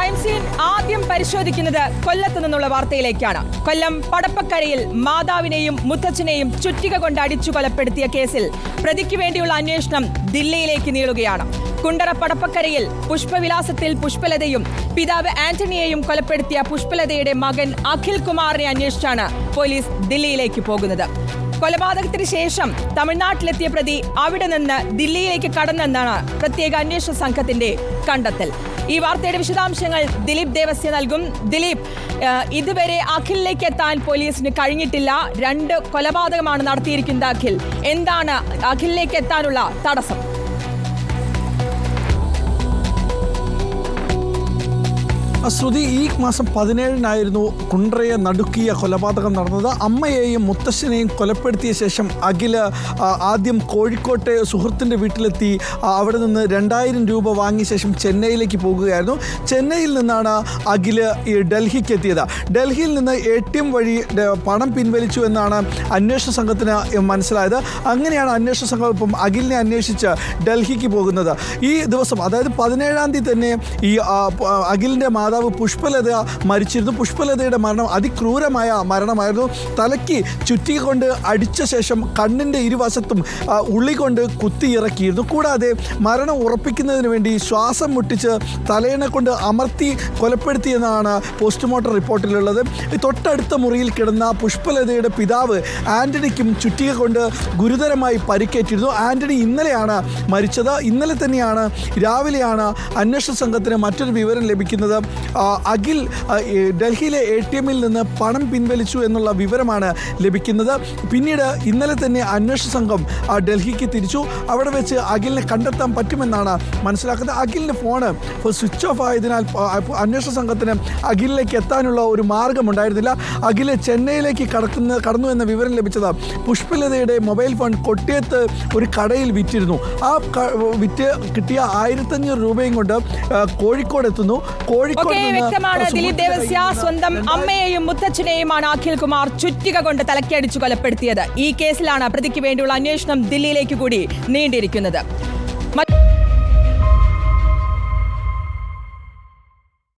Crime scene ആദ്യം പരിശോധിക്കുന്നത് കൊല്ലത്തു നിന്നുള്ള വാർത്തയിലേക്കാണ്. കൊല്ലം പടപ്പക്കരയിൽ മാതാവിനെയും മുത്തച്ഛനെയും ചുറ്റിക കൊണ്ട് അടിച്ചു കൊലപ്പെടുത്തിയ കേസിൽ പ്രതിക്ക് വേണ്ടിയുള്ള അന്വേഷണം ദില്ലിയിലേക്ക് നീളുകയാണ്. കുണ്ടറ പടപ്പക്കരയിൽ പുഷ്പവിലാസത്തിൽ പുഷ്പലതയും പിതാവ് ആന്റണിയെയും കൊലപ്പെടുത്തിയ പുഷ്പലതയുടെ മകൻ അഖിൽ കുമാറിനെ അന്വേഷിച്ചാണ് പോലീസ് ദില്ലിയിലേക്ക് പോകുന്നത്. കൊലപാതകത്തിന് ശേഷം തമിഴ്നാട്ടിലെത്തിയ പ്രതി അവിടെ നിന്ന് ദില്ലിയിലേക്ക് കടന്നെന്നാണ് പ്രത്യേക അന്വേഷണ സംഘത്തിന്റെ കണ്ടെത്തൽ. ഈ വാർത്തയുടെ വിശദാംശങ്ങൾ ദിലീപ് ദേവസ്യ നൽകും. ദിലീപ്, ഇതുവരെ അഖിലിലേക്ക് എത്താൻ പോലീസിന് കഴിഞ്ഞിട്ടില്ല. 2 കൊലപാതകമാണ് നടത്തിയിരിക്കുന്നത് അഖിൽ. എന്താണ് അഖിലിലേക്ക് എത്താനുള്ള തടസ്സം? ശ്രുതി, ഈ മാസം 17-നായിരുന്നു കുണ്ട്രയെ നടുക്കിയ കൊലപാതകം നടന്നത്. അമ്മയെയും മുത്തശ്ശനെയും കൊലപ്പെടുത്തിയ ശേഷം അഖിൽ ആദ്യം കോഴിക്കോട്ടെ സുഹൃത്തിൻ്റെ വീട്ടിലെത്തി. അവിടെ നിന്ന് 2000 രൂപ വാങ്ങിയ ശേഷം ചെന്നൈയിലേക്ക് പോകുകയായിരുന്നു. ചെന്നൈയിൽ നിന്നാണ് അഖിൽ ഡൽഹിക്ക് എത്തിയത്. ഡൽഹിയിൽ നിന്ന് ATM വഴി പണം പിൻവലിച്ചു എന്നാണ് അന്വേഷണ സംഘത്തിന് മനസ്സിലായത്. അങ്ങനെയാണ് അന്വേഷണ സംഘം ഇപ്പം അഖിലിനെ അന്വേഷിച്ച് ഡൽഹിക്ക് പോകുന്നത്. ഈ ദിവസം, അതായത് 17-ാം തീയതി തന്നെ ഈ അഖിലിൻ്റെ മാതാവ് പുഷ്പലത മരിച്ചിരുന്നു. പുഷ്പലതയുടെ മരണം അതിക്രൂരമായ മരണമായിരുന്നു. തലയ്ക്ക് ചുറ്റിക കൊണ്ട് അടിച്ച ശേഷം കണ്ണിൻ്റെ ഇരുവശത്തും ഉള്ളി കൊണ്ട് കുത്തിയിറക്കിയിരുന്നു. കൂടാതെ മരണം ഉറപ്പിക്കുന്നതിന് വേണ്ടി ശ്വാസം മുട്ടിച്ച് തലയിണ കൊണ്ട് അമർത്തി കൊലപ്പെടുത്തിയെന്നാണ് പോസ്റ്റ്മോർട്ടം റിപ്പോർട്ടിലുള്ളത്. തൊട്ടടുത്ത മുറിയിൽ കിടന്ന പുഷ്പലതയുടെ പിതാവ് ആന്റണിക്കും ചുറ്റിക കൊണ്ട് ഗുരുതരമായി പരിക്കേറ്റിരുന്നു. ആന്റണി ഇന്നലെയാണ് മരിച്ചത്. ഇന്നലെ തന്നെയാണ് രാവിലെയാണ് അന്വേഷണ സംഘത്തിന് മറ്റൊരു വിവരം ലഭിക്കുന്നത്. അഖിൽ ഡൽഹിയിലെ ATM-ൽ നിന്ന് പണം പിൻവലിച്ചു എന്നുള്ള വിവരമാണ് ലഭിക്കുന്നത്. പിന്നീട് ഇന്നലെ തന്നെ അന്വേഷണ സംഘം ഡൽഹിക്ക് തിരിച്ചു. അവിടെ വെച്ച് അഖിലിനെ കണ്ടെത്താൻ പറ്റുമെന്നാണ് മനസ്സിലാക്കുന്നത്. അഖിലിൻ്റെ ഫോണ് സ്വിച്ച് ഓഫ് ആയതിനാൽ അന്വേഷണ സംഘത്തിന് അഖിലിലേക്ക് എത്താനുള്ള ഒരു മാർഗമുണ്ടായിരുന്നില്ല. അഖിൽ ചെന്നൈയിലേക്ക് കടന്നു എന്ന വിവരം ലഭിച്ചത് പുഷ്പലതയുടെ മൊബൈൽ ഫോൺ കൊട്ടിയത്ത് ഒരു കടയിൽ വിറ്റിരുന്നു. ആ വിറ്റ് കിട്ടിയ 1500 രൂപയും കൊണ്ട് കോഴിക്കോട് എത്തുന്നു. വ്യക്തമാണ് ദിലീപ് ദേവസ്യ. സ്വന്തം അമ്മയെയും മുത്തച്ഛനെയുമാണ് അഖിൽ കുമാർ ചുറ്റിക കൊണ്ട് തലക്കടിച്ചു കൊലപ്പെടുത്തിയത്. ഈ കേസിലാണ് പ്രതിക്ക് വേണ്ടിയുള്ള അന്വേഷണം ദില്ലിയിലേക്ക് കൂടി നീണ്ടിരിക്കുന്നത്.